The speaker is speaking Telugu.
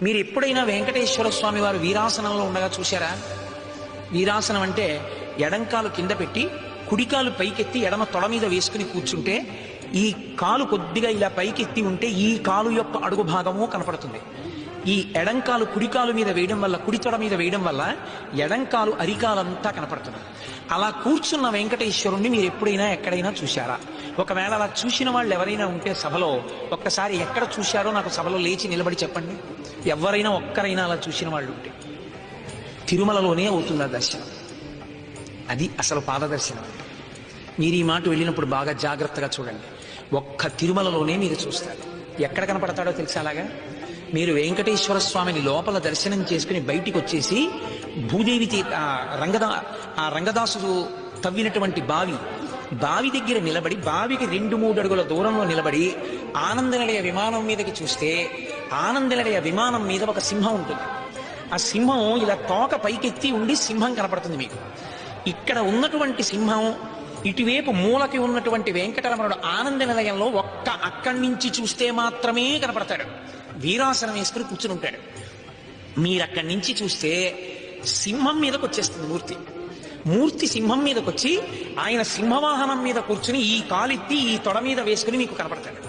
మీరు ఎప్పుడైనా వెంకటేశ్వర స్వామి వారు వీరాసనంలో ఉండగా చూశారా? వీరాసనం అంటే ఎడంకాలు కింద పెట్టి కుడికాలు పైకెత్తి ఎడమ తొడ మీద వేసుకుని కూర్చుంటే ఈ కాలు కొద్దిగా ఇలా పైకెత్తి ఉంటే ఈ కాలు యొక్క అడుగు భాగము కనపడుతుంది. ఈ ఎడంకాలు కుడికాలు మీద వేయడం వల్ల, కుడి తొడ మీద వేయడం వల్ల ఎడంకాలు అరికాలంతా కనపడుతుంది. అలా కూర్చున్న వెంకటేశ్వరుణ్ణి మీరు ఎప్పుడైనా ఎక్కడైనా చూశారా? ఒకవేళ అలా చూసిన వాళ్ళు ఎవరైనా ఉంటే సభలో ఒక్కసారి ఎక్కడ చూశారో నాకు సభలో లేచి నిలబడి చెప్పండి. ఎవరైనా ఒక్కరైనా అలా చూసిన వాళ్ళు ఉంటే తిరుమలలోనే అవుతుంది ఆ దర్శనం. అది అసలు పాదదర్శనం అంటే. మీరు ఈ మాట వెళ్ళినప్పుడు బాగా జాగ్రత్తగా చూడండి. ఒక్క తిరుమలలోనే మీరు చూస్తారు. ఎక్కడ కనపడతాడో తెలుసా? అలాగా మీరు స్వామిని లోపల దర్శనం చేసుకుని బయటికి వచ్చేసి భూదేవి రంగదాసుడు తవ్వినటువంటి బావి దగ్గర నిలబడి, బావికి 2-3 అడుగుల దూరంలో నిలబడి ఆనందనిలయ విమానం మీదకి చూస్తే ఆనందనిలయ విమానం మీద ఒక సింహం ఉంటుంది. ఆ సింహం ఇలా తోక పైకెత్తి ఉండి సింహం కనపడుతుంది మీకు. ఇక్కడ ఉన్నటువంటి సింహం ఇటువైపు మూలకి ఉన్నటువంటి వెంకటరమణుడు ఆనంద నిలయంలో అక్కడి నుంచి చూస్తే మాత్రమే కనపడతాడు. వీరాసనం వేసుకుని కూర్చుని ఉంటాడు. మీరు అక్కడి నుంచి చూస్తే సింహం మీదకి వచ్చేస్తుంది మూర్తి సింహం మీదకి వచ్చి ఆయన సింహవాహనం మీద కూర్చుని ఈ కాలెత్తి ఈ తొడ మీద వేసుకుని మీకు కనపడతాడు.